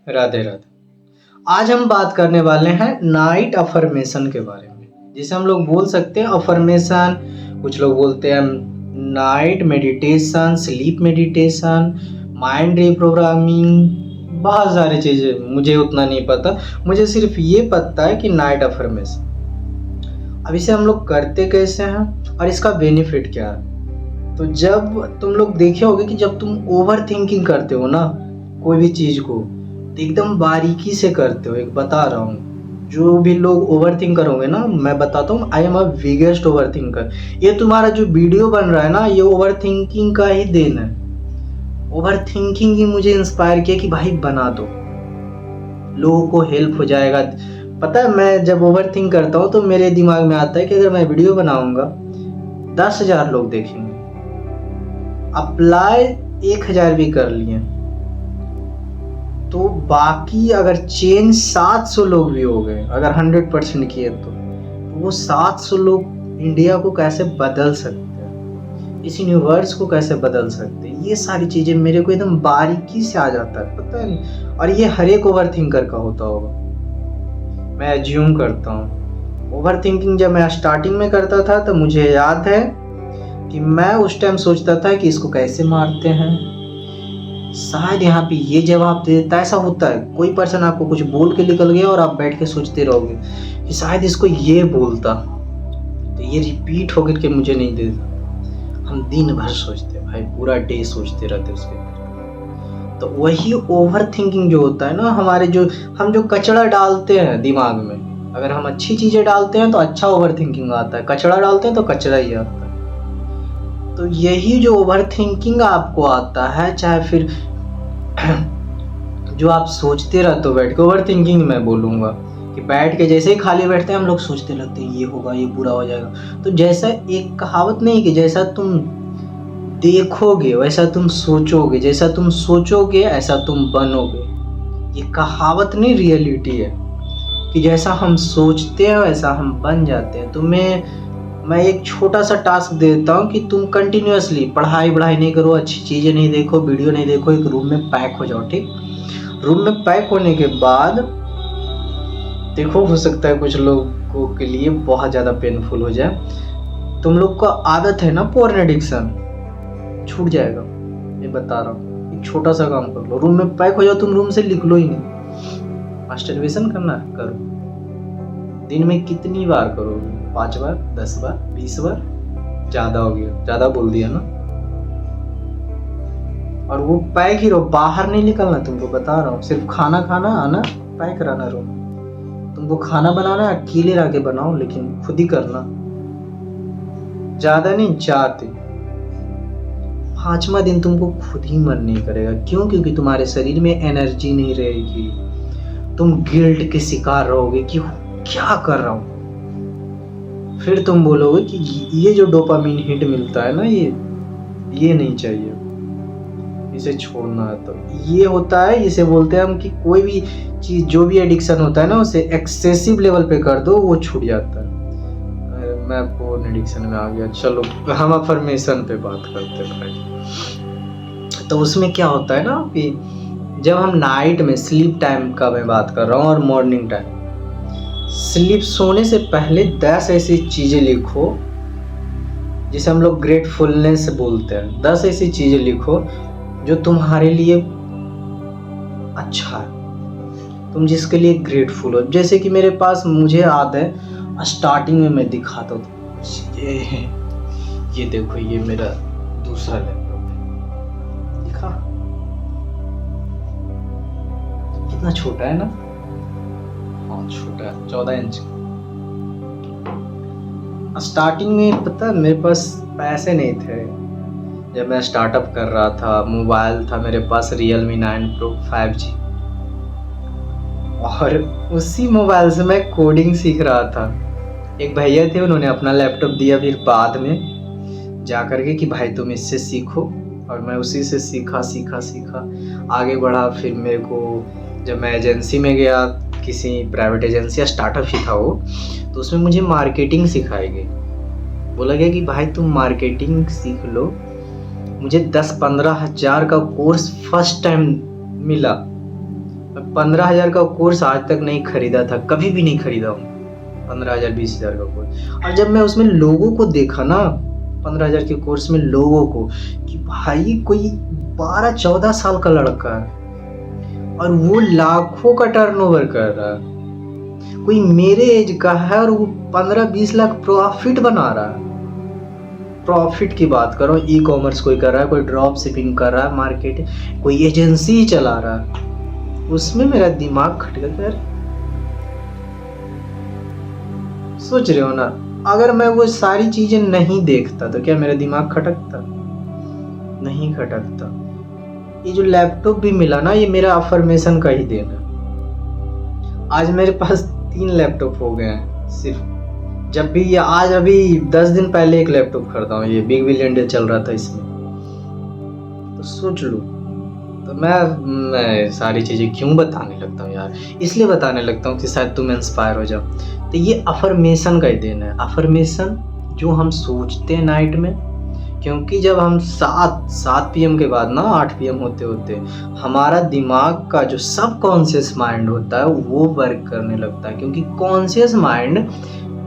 राधे राधे। आज हम बात करने वाले हैं नाइट अफर्मेशन के बारे में, जिसे हम लोग बोल सकते हैं अफर्मेशन, कुछ लोग बोलते हैं night meditation, sleep meditation, mind reprogramming, बहुत सारी चीज़ें। मुझे उतना नहीं पता, मुझे सिर्फ ये पता है कि नाइट अफर्मेशन। अब इसे हम लोग करते कैसे हैं और इसका बेनिफिट क्या है। तो जब तुम लोग देखे होगे कि जब तुम ओवर थिंकिंग करते हो ना कोई भी चीज़ को, तो एकदम बारीकी से करते हो। एक बता रहा हूँ, जो भी लोग ओवर थिंक करोगे ना, मैं बताता हूँ, I am a biggest over thinker. ये तुम्हारा जो वीडियो बन रहा है ना, ये ओवर थिंकिंग का ही देन है। ओवर थिंकिंग ही मुझे इंस्पायर किया कि भाई बना दो, लोगों को हेल्प हो जाएगा। पता है, मैं जब ओवर थिंक करता हूँ तो मेरे दिमाग में आता है कि अगर मैं वीडियो बनाऊंगा 10,000 लोग देखेंगे, अप्लाई 1,000 भी कर लिए तो बाकी अगर चेंज 700 लोग भी हो गए, अगर 100% किए तो वो 700 लोग इंडिया को कैसे बदल सकते हैं, इस यूनिवर्स को कैसे बदल सकते हैं। ये सारी चीज़ें मेरे को एकदम बारीकी से आ जाता है, पता है नहीं। और ये हर एक ओवर थिंकर का होता होगा, मैं एज्यूम करता हूँ। ओवर थिंकिंग जब मैं स्टार्टिंग में करता था तो मुझे याद है कि मैं उस टाइम सोचता था कि इसको कैसे मारते हैं, शायद यहाँ पे ये जवाब दे देता। ऐसा होता है, कोई पर्सन आपको कुछ बोल के निकल गया और आप बैठ के सोचते रहोगे कि शायद इसको ये बोलता तो ये रिपीट होकर के मुझे नहीं देता। हम दिन भर सोचते भाई, पूरा डे सोचते रहते उसके बारे। तो वही ओवर थिंकिंग जो होता है ना, हमारे जो हम जो कचरा डालते हैं दिमाग में, अगर हम अच्छी चीज़ें डालते हैं तो अच्छा ओवर थिंकिंग आता है, कचरा डालते हैं तो कचरा ही आता है। तो यही जो ओवर थिंकिंग आपको आता है, चाहे फिर जो आप सोचते रहते हो बैठ के, ओवर थिंकिंग मैं बोलूँगा कि बैठ के जैसे ही खाली बैठते हैं हम लोग सोचते रहते हैं ये होगा, ये बुरा हो जाएगा। तो जैसा एक कहावत नहीं कि जैसा तुम देखोगे वैसा तुम सोचोगे, जैसा तुम सोचोगे ऐसा तुम बनोगे। ये कहावत नहीं, रियलिटी है कि जैसा हम सोचते हैं वैसा हम बन जाते हैं। तो मैं एक छोटा सा टास्क देता हूँ कि तुम कंटिन्यूअसली पढ़ाई नहीं करो, अच्छी चीज़ें नहीं देखो, वीडियो नहीं देखो, एक रूम में पैक हो जाओ। ठीक, रूम में पैक होने के बाद देखो, हो सकता है कुछ लोगों के लिए बहुत ज़्यादा पेनफुल हो जाए। तुम लोग को आदत है ना पोर्न एडिक्शन, छूट जाएगा। ये बता रहा हूँ, एक छोटा सा काम कर लो, रूम में पैक हो जाओ, तुम रूम से निकलो ही नहीं। मास्टरबेशन करना है, करो। दिन में कितनी बार करोगे? 5 बार, 10 बार, 20 बार? ज़्यादा हो गया, ज़्यादा बोल दिया ना। और वो पैक ही रहो, बाहर नहीं निकलना। तुमको बता रहा हूँ, सिर्फ खाना खाना, आना, पैक रहना रूम। तुमको खाना बनाना है अकेले रह के बनाओ, लेकिन खुद ही करना, ज़्यादा नहीं, 4 दिन। 5वां दिन तुमको खुद ही मन नहीं करेगा। क्यों? क्योंकि तुम्हारे शरीर में एनर्जी नहीं रहेगी। तुम गिल्ट के शिकार रहोगे कि क्या कर रहा हूँ। फिर तुम बोलोगे कि ये जो डोपामिन हिट मिलता है ना, ये नहीं चाहिए, इसे छोड़ना है। तो ये होता है, इसे बोलते हैं हम कि कोई भी चीज़, जो भी एडिक्शन होता है ना, उसे एक्सेसिव लेवल पे कर दो, वो छूट जाता है। मैं पोर्न एडिक्शन में आ गया। चलो हम अफर्मेशन पे बात करते हैं। तो उसमें क्या होता है ना कि जब हम नाइट में, स्लीप टाइम का मैं बात कर रहा हूँ और मॉर्निंग टाइम, स्लीप सोने से पहले 10 ऐसी चीज़ें लिखो जिसे हम लोग ग्रेटफुलनेस बोलते हैं। 10 ऐसी चीज़ें लिखो जो तुम्हारे लिए अच्छा है, तुम जिसके लिए ग्रेटफुल हो। जैसे कि मेरे पास, मुझे याद है स्टार्टिंग में मैं दिखाता हूँ, ये देखो, ये मेरा दूसरा लैपटॉप है, दिखा कितना छोटा है ना। हाँ छोटा है, 14 इंच। स्टार्टिंग में पता है मेरे पास पैसे नहीं थे, जब मैं स्टार्टअप कर रहा था। मोबाइल था मेरे पास Realme 9 Pro 5G, और उसी मोबाइल से मैं कोडिंग सीख रहा था। एक भैया थे, उन्होंने अपना लैपटॉप दिया फिर बाद में जा करके कि भाई तुम इससे सीखो, और मैं उसी से सीखा आगे बढ़ा। फिर मेरे को, जब मैं एजेंसी में गया, किसी प्राइवेट एजेंसी या स्टार्टअप ही था वो, तो उसमें मुझे मार्केटिंग सिखाई गई। बोला गया कि भाई तुम मार्केटिंग सीख लो। मुझे 10-15 हज़ार का कोर्स फर्स्ट टाइम मिला, मैं 15,000 का कोर्स आज तक नहीं खरीदा था, कभी भी नहीं खरीदा हूँ 15,000 20,000 का कोर्स। और जब मैं उसमें लोगों को देखा ना 15,000 के कोर्स में लोगों को, कि भाई कोई 12-14 साल का लड़का है और वो लाखों का टर्नओवर कर रहा है, कोई मेरे एज का है और वो 15-20 लाख प्रॉफिट बना रहा है। प्रॉफिट की बात करो, ई कॉमर्स कोई कर रहा है, कोई ड्रॉप शिपिंग कर रहा है, मार्केट कोई एजेंसी ही चला रहा है। उसमें मेरा दिमाग खटका यार, सोच रहे हो ना, अगर मैं वो सारी चीजें नहीं देखता तो क्या मेरा दिमाग खटकता? नहीं खटकता। ये जो लैपटॉप भी मिला ना, ये मेरा अफर्मेशन का ही देन है। आज मेरे पास 3 लैपटॉप हो गए हैं सिर्फ। जब भी ये आज अभी 10 दिन पहले एक लैपटॉप खरीदा हूँ, ये बिग बिलियन डे चल रहा था इसमें, तो सोच लो। तो मैं सारी चीज़ें क्यों बताने लगता हूँ यार, इसलिए बताने लगता हूँ कि शायद तुम इंस्पायर हो जाओ। तो ये अफर्मेशन का ही देन है। अफर्मेशन जो हम सोचते हैं नाइट में, क्योंकि जब हम 7 PM के बाद ना 8 PM होते होते हमारा दिमाग का जो सब कॉन्शियस माइंड होता है वो वर्क करने लगता है, क्योंकि कॉन्शियस माइंड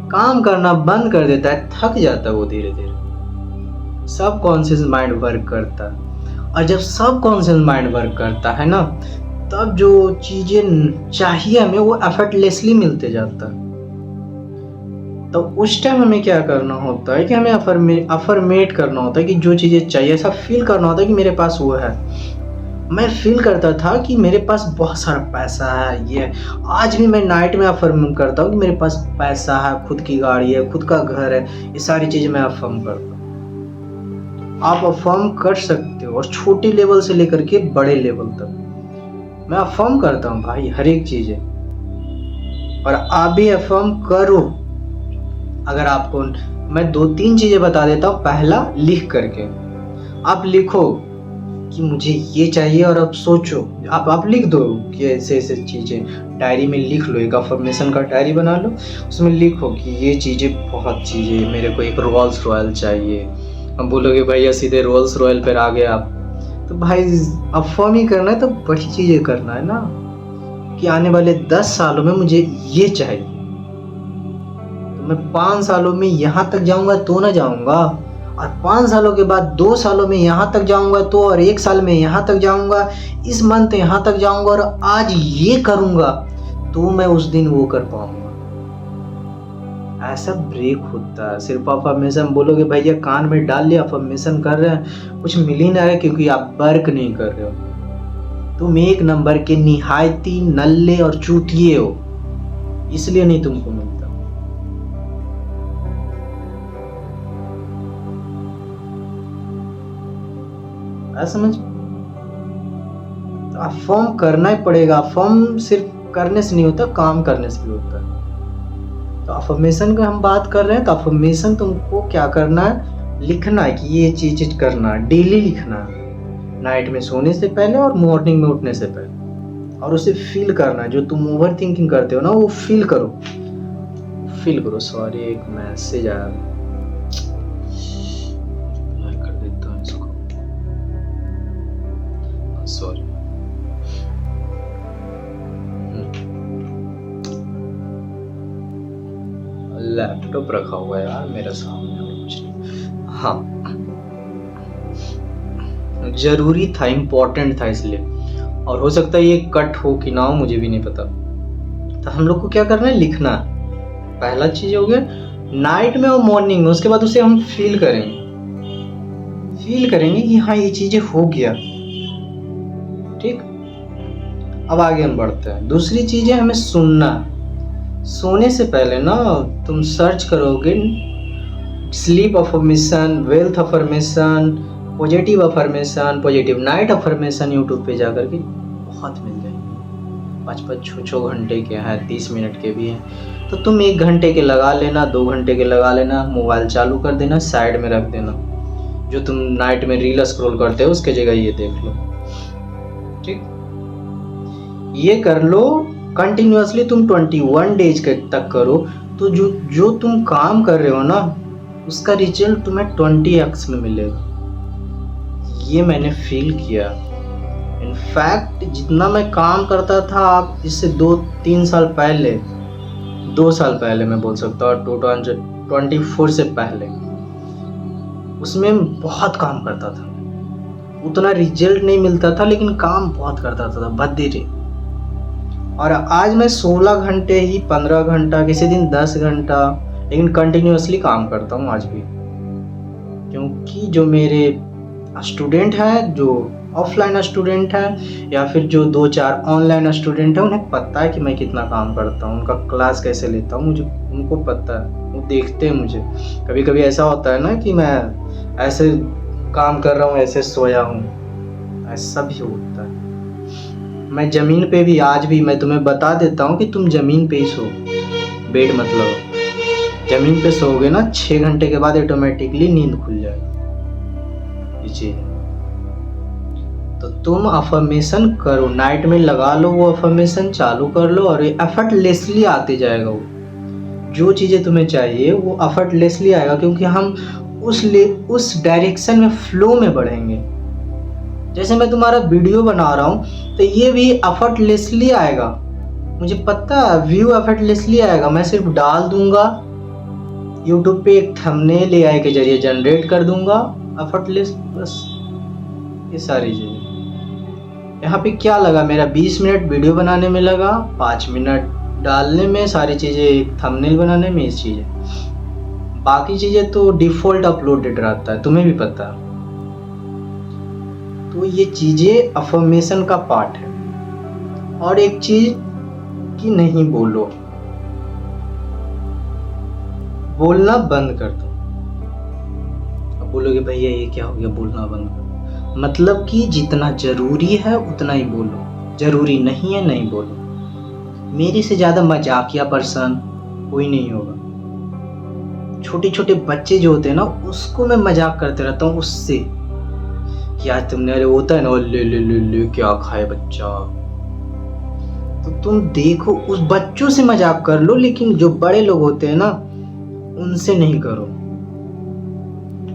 काम करना बंद कर देता है, थक जाता है वो धीरे धीरे। सब कॉन्शियस माइंड वर्क करता है, और जब सब कॉन्शियस माइंड वर्क करता है ना, तब जो चीजें चाहिए हमें वो एफर्टलेसली मिलते जाता है। तो उस टाइम हमें क्या करना होता है कि हमें अफर्मेट करना होता है कि जो चीजें चाहिए, ऐसा फील करना होता है कि मेरे पास वो है। मैं फील करता था कि मेरे पास बहुत सारा पैसा है, ये आज भी मैं नाइट में अफर्म करता हूँ कि मेरे पास पैसा है, खुद की गाड़ी है, खुद का घर है, ये सारी चीजें मैं अफर्म करता हूँ। आप अफर्म कर सकते हो, और छोटे लेवल से लेकर के बड़े लेवल तक मैं अफर्म करता हूँ भाई, हर एक चीज है। और आप भी अफर्म करो। अगर आपको मैं 2-3 चीजें बता देता हूँ। पहला, लिख करके आप लिखो कि मुझे ये चाहिए, और अब सोचो, आप लिख दो कि ऐसे ऐसे चीज़ें डायरी में लिख लो, एक अफर्मेशन का डायरी बना लो, उसमें लिखो कि ये चीज़ें, बहुत चीज़ें, मेरे को एक रोल्स रॉयल चाहिए। हम बोलोगे भैया सीधे रोल्स रॉयल पर आ गए आप, तो भाई अफर्म ही करना है तो बड़ी चीज़ें करना है ना, कि आने वाले 10 सालों में मुझे ये चाहिए, तो मैं 5 सालों में यहाँ तक जाऊँगा तो ना जाऊँगा, और 5 सालों के बाद 2 सालों में यहाँ तक जाऊंगा तो, और 1 साल में यहाँ तक जाऊंगा, इस मंथ यहाँ तक जाऊंगा, और आज ये करूंगा तो मैं उस दिन वो कर पाऊंगा। ऐसा ब्रेक होता है। सिर्फ अफर्मेशन बोलोगे भैया कान में डाल लिया, अफर्मेशन कर रहे हैं, कुछ मिल ही ना रहा है, क्योंकि आप वर्क नहीं कर रहे हो। तुम 1 नंबर के निहायती नल्ले और चूतिए हो, इसलिए नहीं तुमको मिलता। समझ, तो अफर्म करना ही पड़ेगा। अफर्म सिर्फ करने से नहीं होता, काम करने से भी होता है। तो अफर्मेशन का हम बात कर रहे हैं, तो अफर्मेशन तुमको क्या करना है, लिखना है कि ये चीज करना है, डेली लिखना है, नाइट में सोने से पहले और मॉर्निंग में उठने से पहले, और उसे फील करना है। जो तुम ओवर थिंकिंग करते हो ना, वो फील करो। सॉरी, एक मैसेज आया, सॉरी। लैपटॉप रखा हुआ है यार मेरे सामने, कुछ नहीं। हाँ, जरूरी था, इम्पोर्टेंट था इसलिए, और हो सकता है ये कट हो कि ना हो, मुझे भी नहीं पता। तो हम लोग को क्या करना है, लिखना। पहला चीज हो गया नाइट में और मॉर्निंग में, उसके बाद उसे हम फील करेंगे कि हाँ ये चीजें हो गया। ठीक, अब आगे हम बढ़ते हैं। दूसरी चीज है हमें सुनना। सोने से पहले ना तुम सर्च करोगे sleep affirmation, wealth affirmation, positive affirmation, positive night affirmation, YouTube पे जाकर के बहुत मिल जाएंगे। 5-6 घंटे के हैं, 30 मिनट के भी हैं। तो तुम 1 घंटे के लगा लेना, 2 घंटे के लगा लेना, मोबाइल चालू कर देना, साइड में रख देना। जो तुम नाइट में रील स्क्रॉल करते हो उसके जगह ये देख लो। ठीक, ये कर लो कंटिन्यूअसली। तुम 21 डेज तक करो, तो जो तुम काम कर रहे हो ना, उसका रिजल्ट तुम्हें 20x में मिलेगा। ये मैंने फील किया इनफैक्ट जितना मैं काम करता था आप इससे 2-3 साल पहले, 2 साल पहले मैं बोल सकता हूँ, 2024 से पहले, उसमें बहुत काम करता था। उतना रिजल्ट नहीं मिलता था लेकिन काम बहुत करता था बदीरे। और आज मैं 16 घंटे ही, 15 घंटा, किसी दिन 10 घंटा, लेकिन कंटिन्यूअसली काम करता हूँ आज भी। क्योंकि जो मेरे स्टूडेंट हैं, जो ऑफलाइन स्टूडेंट हैं या फिर जो 2-4 ऑनलाइन स्टूडेंट हैं, उन्हें पता है कि मैं कितना काम करता हूँ, उनका क्लास कैसे लेता हूँ, मुझे उनको पता है, वो देखते हैं मुझे। कभी कभी ऐसा होता है ना कि मैं ऐसे काम कर रहा हूँ, ऐसे सोया हूँ, ऐसा भी होता है। मैं ज़मीन पे भी, आज भी मैं तुम्हें बता देता हूँ कि तुम ज़मीन पे ही सो, बेड मत लो। ज़मीन पे सोओगे ना 6 घंटे के बाद ऑटोमेटिकली नींद खुल जाएगी। जी, तो तुम अफर्मेशन करो, नाइट में लगा लो, वो अफर्मेशन चालू कर लो और एफर्टलेसली आते जाएगा। वो जो चीज़ें तुम्हें चाहिए वो एफर्टलेसली आएगा, क्योंकि हम उस डायरेक्शन में, फ्लो में बढ़ेंगे। जैसे मैं तुम्हारा वीडियो बना रहा हूँ तो ये भी एफर्टलेसली आएगा, मुझे पता है, व्यू एफर्टलेसली आएगा। मैं सिर्फ डाल दूंगा यूट्यूब पे, एक थंबनेल AI के जरिए जनरेट कर दूंगा, एफर्टलेस, बस ये सारी चीज़ें। यहाँ पे क्या लगा, मेरा 20 मिनट वीडियो बनाने में लगा, 5 मिनट डालने में, सारी चीज़ें एक थंबनेल बनाने में, इस चीज़ें। बाकी चीज़ें तो डिफ़ॉल्ट अपलोडेड रहता है, तुम्हें भी पता है। तो ये चीज़ें अफर्मेशन का पार्ट है। और एक चीज़ कि नहीं बोलो, बोलना बंद कर दो। अब बोलोगे भैया ये क्या हो गया, बोलना बंद कर दो, मतलब कि जितना ज़रूरी है उतना ही बोलो, ज़रूरी नहीं है नहीं बोलो। मेरे से ज़्यादा मजाकिया पर्सन कोई नहीं होगा। छोटे छोटे बच्चे जो होते हैं ना, उसको मैं मजाक करते रहता हूँ उससे, क्या तुमने, अरे होता है ना, ले ले ले ले क्या खाए बच्चा। तो तुम देखो, उस बच्चों से मजाक कर लो, लेकिन जो बड़े लोग होते हैं ना, उनसे नहीं करो।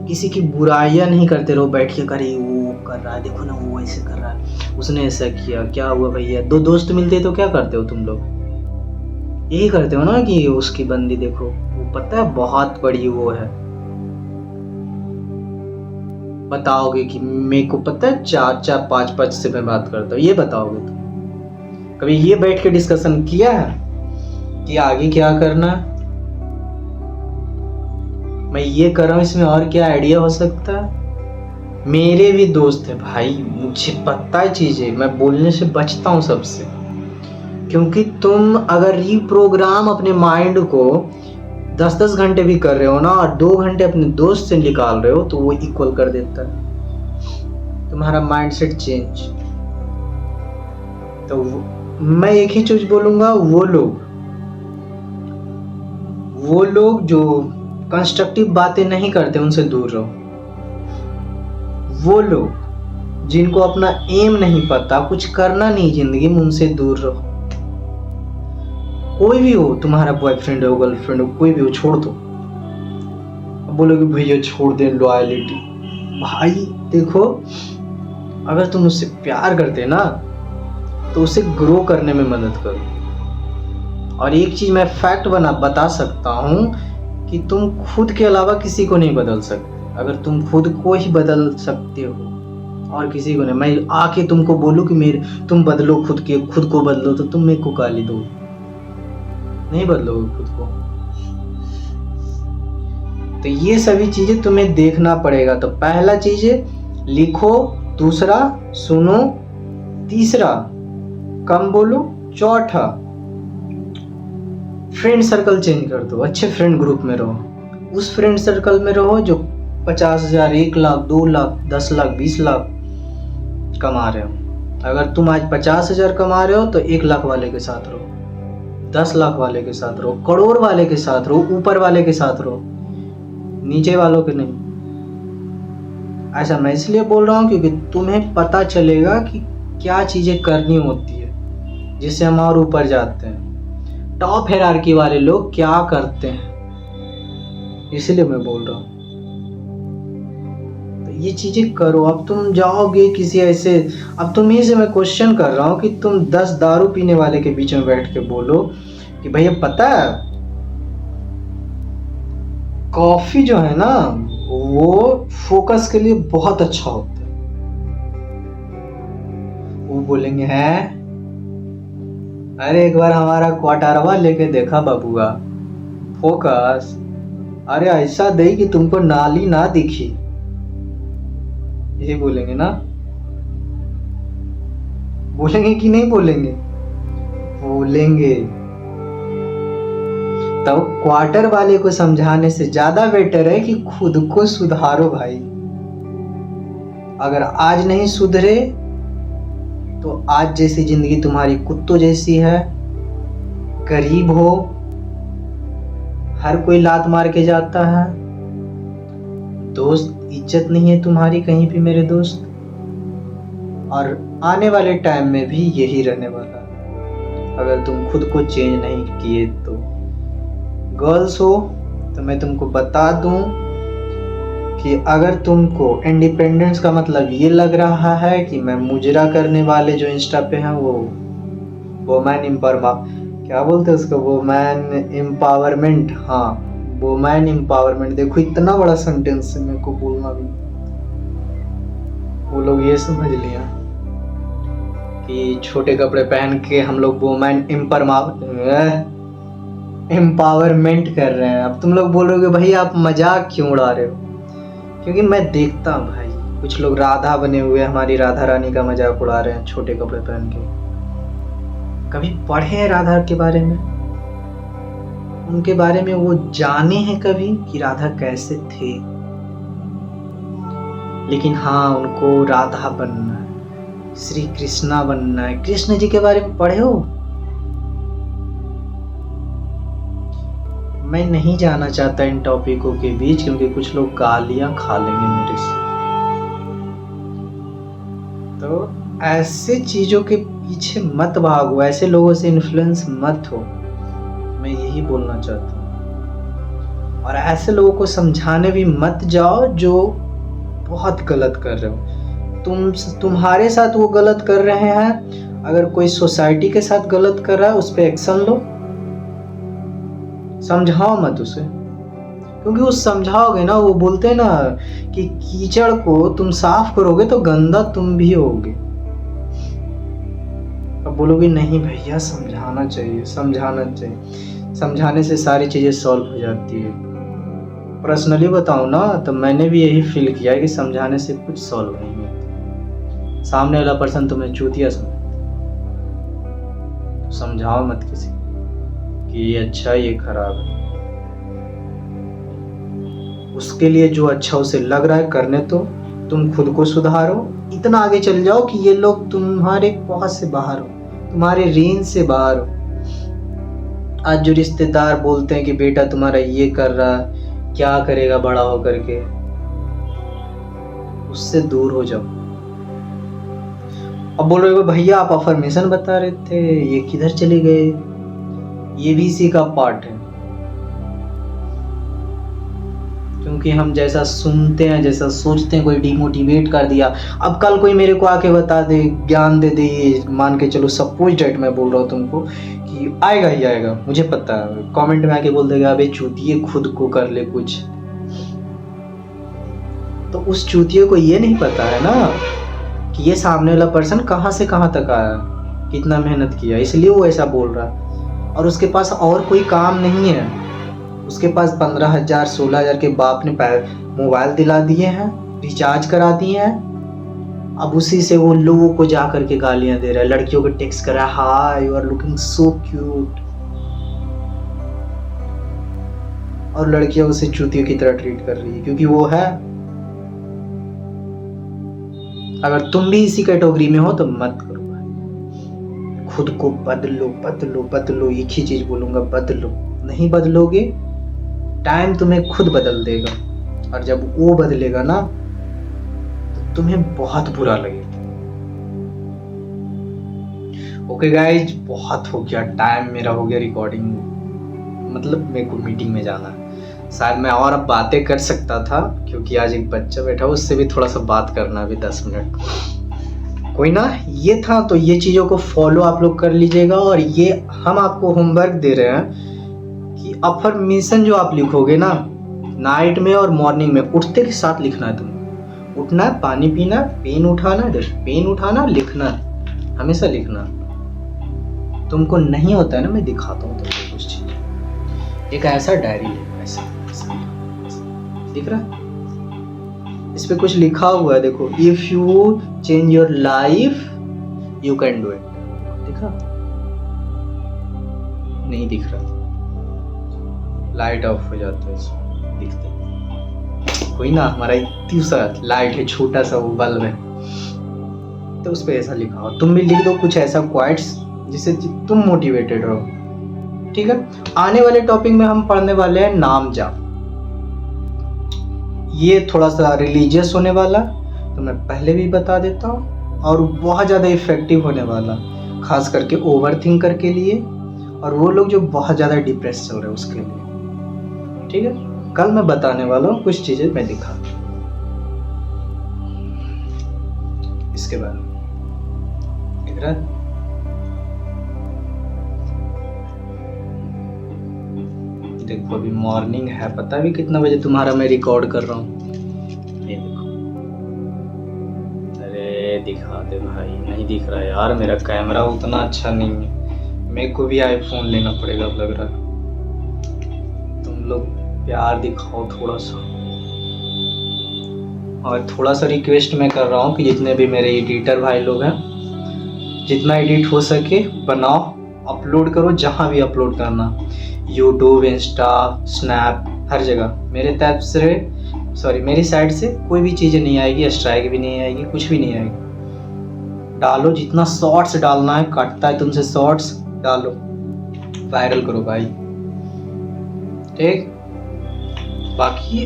किसी की बुराइयां नहीं करते रहो बैठ के, करे वो कर रहा है, देखो ना वो ऐसे कर रहा है, उसने ऐसा किया, क्या हुआ भैया। 2 दोस्त मिलते तो क्या करते हो तुम लोग, यही करते हो ना कि उसकी बंदी देखो, वो पता है बहुत बड़ी वो है, बताओगे कि मेरे को पता है 4-4 5-5 से मैं बात करता हूँ, ये बताओगे तुम? कभी ये बैठ के डिस्कशन किया है कि आगे क्या करना है, मैं ये कर रहा हूँ, इसमें और क्या आइडिया हो सकता है। मेरे भी दोस्त है भाई, मुझे पता है चीजें, मैं बोलने से बचता हूँ सबसे। क्योंकि तुम अगर रीप्रोग्राम अपने माइंड को 10-10 घंटे भी कर रहे हो ना, और 2 घंटे अपने दोस्त से निकाल रहे हो, तो वो इक्वल कर देता है तुम्हारा माइंडसेट चेंज। तो मैं एक ही चीज बोलूंगा, वो लोग जो कंस्ट्रक्टिव बातें नहीं करते उनसे दूर रहो। वो लोग जिनको अपना एम नहीं पता, कुछ करना नहीं जिंदगी में, उनसे दूर रहो। कोई भी हो, तुम्हारा बॉयफ्रेंड हो, गर्लफ्रेंड हो, कोई भी हो, छोड़ दो। अब बोलोगे भैया छोड़ दे, लॉयलिटी। भाई देखो, अगर तुम उससे प्यार करते ना, तो उसे ग्रो करने में मदद करो। और एक चीज मैं फैक्ट बता सकता हूँ कि तुम खुद के अलावा किसी को नहीं बदल सकते। अगर तुम खुद को ही बदल सकते हो और किसी को नहीं, मैं आके तुमको बोलूँ कि तुम बदलो खुद को बदलो, तो तुम मेरे को गाली दो, नहीं बदलोगे खुद को। तो ये सभी चीजें तुम्हें देखना पड़ेगा। तो पहला चीज लिखो, दूसरा सुनो, तीसरा कम बोलो, चौथा फ्रेंड सर्कल चेंज कर दो, अच्छे फ्रेंड ग्रुप में रहो। उस फ्रेंड सर्कल में रहो जो 50,000, 1 लाख, 2 लाख, 10 लाख, 20 लाख कमा रहे हो। अगर तुम आज 50,000 कमा रहे हो तो 1 लाख वाले के साथ रहो, 10 लाख वाले के साथ रहो, करोड़ वाले के साथ रहो, ऊपर वाले के साथ रहो, नीचे वालों के नहीं। ऐसा मैं इसलिए बोल रहा हूँ क्योंकि तुम्हें पता चलेगा कि क्या चीजें करनी होती है जिससे हम और ऊपर जाते हैं। टॉप हायरार्की वाले लोग क्या करते हैं, इसलिए मैं बोल रहा हूँ। तो ये चीजें करो। अब तुम जाओगे किसी ऐसे, अब तुम्ही से मैं क्वेश्चन कर रहा हूँ कि तुम 10 दारू पीने वाले के बीच में बैठ के बोलो कि भैया पता है कॉफी जो है ना वो फोकस के लिए बहुत अच्छा होता है। वो बोलेंगे हैं, अरे एक बार हमारा क्वार्टरवा लेके देखा बबुआ, फोकस अरे ऐसा दे कि तुमको नाली ना दिखी। यही बोलेंगे ना? बोलेंगे कि नहीं बोलेंगे? बोलेंगे। तो क्वार्टर वाले को समझाने से ज्यादा बेटर है कि खुद को सुधारो भाई। अगर आज नहीं सुधरे तो आज जैसी जिंदगी तुम्हारी कुत्तों जैसी है, गरीब हो, हर कोई लात मार के जाता है, दोस्त इज्जत नहीं है तुम्हारी कहीं भी मेरे दोस्त, और आने वाले टाइम में भी यही रहने वाला है अगर तुम खुद को चेंज नहीं किए तो। गर्ल्स हो तो मैं तुमको बता दूं कि अगर तुमको इंडिपेंडेंस का मतलब ये लग रहा है कि मैं मुजरा करने वाले जो इंस्टा पे हैं वो वोमैन क्या बोलते हैं उसको, वोमैन एम्पावरमेंट, हाँ वोमैन एम्पावरमेंट। देखो इतना बड़ा सेंटेंस है, मेरे को बोलना भी, वो लोग ये समझ लिया कि छोटे कपड़े पहन के हम लोग वोमैन एम्पावरमेंट कर रहे हैं। अब तुम लोग बोलोगे भाई आप मजाक क्यों उड़ा रहे हो, क्योंकि मैं देखता हूँ भाई कुछ लोग राधा बने हुए हमारी राधा रानी का मजाक उड़ा रहे हैं छोटे कपड़े पहन के। कभी पढ़े हैं राधा के बारे में? उनके बारे में वो जाने हैं कभी कि राधा कैसे थे? लेकिन हाँ उनको राधा बनना है, श्री कृष्णा बनना है। कृष्ण जी के बारे में पढ़े हो? मैं नहीं जाना चाहता इन टॉपिकों के बीच क्योंकि कुछ लोग गालियां खा लेंगे मेरे से। तो ऐसे चीजों के पीछे मत भागो, ऐसे लोगों से इन्फ्लुएंस मत हो, मैं यही बोलना चाहता हूँ। और ऐसे लोगों को समझाने भी मत जाओ जो बहुत गलत कर रहे हो। तुम्हारे साथ वो गलत कर रहे हैं, अगर कोई सोसाइटी के साथ गलत कर रहा है उस पर एक्शन लो, समझाओ मत उसे, क्योंकि वो समझाओगे ना, वो बोलते हैं ना कि कीचड़ को तुम साफ करोगे तो गंदा तुम भी होगे। अब बोलोगे नहीं भैया समझाना चाहिए, समझाना चाहिए, समझाने से सारी चीजें सॉल्व हो जाती है। पर्सनली बताऊं ना तो मैंने भी यही फील किया कि समझाने से कुछ सॉल्व नहीं होता। सामने वाला पर्सन तुम्हें चूतिया समझता, तो समझाओ मत किसी कि ये अच्छा ये खराब है। उसके लिए जो अच्छा उसे लग रहा है करने तो, तुम खुद को सुधारो, इतना आगे चल जाओ कि ये लोग तुम्हारे पहुंच से बाहर हो, तुम्हारे रेंज से बाहर हो। आज जो रिश्तेदार बोलते हैं कि बेटा तुम्हारा ये कर रहा, क्या करेगा बड़ा हो करके, उससे दूर हो जाओ। अब बोल रहे हो भैया आप अफर्मेशन बता रहे थे, ये किधर चले गए? ये भी इसी का पार्ट है, क्योंकि हम जैसा सुनते हैं जैसा सोचते हैं, कोई डिमोटिवेट कर दिया, अब कल कोई मेरे को आके बता दे, ज्ञान दे दे, मान के चलो सपोज डेट मैं बोल रहा हूँ तुमको कि आएगा ही आएगा, मुझे पता है, कमेंट में आके बोल देगा अबे चूतिए खुद को कर ले कुछ। तो उस चूतिए को ये नहीं पता है ना कि ये सामने वाला पर्सन कहाँ से कहाँ तक आया, कितना मेहनत किया, इसलिए वो ऐसा बोल रहा है। और उसके पास और कोई काम नहीं है, उसके पास 15,000 16,000 के बाप ने मोबाइल दिला दिए हैं, रिचार्ज करा दिए हैं, अब उसी से वो लोगों को जा करके गालियां दे रहा है, लड़कियों को टेक्स्ट कर रहा है, hi you are looking so cute, और लड़कियां उसे चूतियों की तरह ट्रीट कर रही है क्योंकि वो है। अगर तुम भी इसी कैटेगरी में हो तो मत करो भाई, खुद को बदलो बदलो बदलो, एक ही चीज बोलूंगा, बदलो। नहीं बदलोगे टाइम तुम्हें खुद बदल देगा, और जब वो बदलेगा ना तो तुम्हें बहुत बुरा लगेगा। ओके गाइज, बहुत हो गया, टाइम मेरा हो गया रिकॉर्डिंग, मतलब मेरे को मीटिंग में जाना है। शायद मैं और अब बातें कर सकता था, क्योंकि आज एक बच्चा बैठा हो, उससे भी थोड़ा सा बात करना अभी 10 मिनट। कोई ना, ये था। तो ये चीज़ों को फॉलो आप लोग कर लीजिएगा। और ये हम आपको होमवर्क दे रहे हैं कि अफर्मेशन जो आप लिखोगे ना, नाइट में और मॉर्निंग में उठते के साथ लिखना है। तुमको उठना है, पानी पीना, पेन उठाना, पेन उठाना, लिखना, हमेशा लिखना। तुमको नहीं होता है ना, मैं दिखाता हूँ तुमको कुछ चीज़। एक ऐसा डायरी है, ऐसा दिख रहा है, इस पे कुछ लिखा हुआ है, देखो, if you change your life you can do it. दिखा? नहीं दिख रहा, लाइट ऑफ हो जाता है, दिखते। कोई ना, हमारा इतनी सा लाइट है, छोटा सा वो बल्ब है, तो उस पे ऐसा लिखा हो। तुम भी लिख दो कुछ ऐसा क्वाइट्स जिससे तुम मोटिवेटेड रहो। ठीक है, आने वाले टॉपिक में हम पढ़ने वाले हैं नाम जाप। ये थोड़ा सा रिलीजियस होने वाला, तो मैं पहले भी बता देता हूँ, और बहुत ज़्यादा इफेक्टिव होने वाला, खास करके ओवरथिंकर के लिए, और वो लोग जो बहुत ज़्यादा डिप्रेस चल रहे हैं उसके लिए। ठीक है, कल मैं बताने वाला हूँ कुछ चीज़ें, मैं दिखा इसके बारे में। दिख रहा है? देखो, अभी मॉर्निंग है, पता भी कितना बजे तुम्हारा मैं रिकॉर्ड कर रहा हूँ। ये देखो, अरे दिखा दे भाई, नहीं दिख रहा यार, मेरा कैमरा उतना अच्छा नहीं है, मेरे को भी आईफोन लेना पड़ेगा अब लग रहा है। तुम लोग प्यार दिखाओ थोड़ा सा, और थोड़ा सा रिक्वेस्ट मैं कर रहा हूँ कि जितने भी मेरे एडिटर भाई लोग हैं, जितना एडिट हो सके बनाओ, अपलोड करो, जहाँ भी अपलोड करना, यूट्यूब, इंस्टा, स्नैप, हर जगह। मेरे तरफ से, मेरी साइड से कोई भी चीज़ें नहीं आएगी, स्ट्राइक भी नहीं आएगी, कुछ भी नहीं आएगी। डालो, जितना शॉर्ट्स डालना है, कटता है तुमसे शॉर्ट्स, डालो, वायरल करो भाई। ठीक, बाकी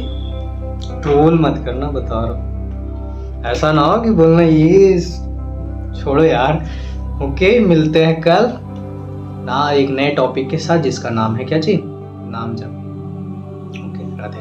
ट्रोल मत करना, बता रहा हूँ, ऐसा ना हो कि बोलना ये छोड़ो यार। ओके, मिलते हैं कल ना एक नए टॉपिक के साथ, जिसका नाम है क्या जी, नाम जाप। ओके, राधे।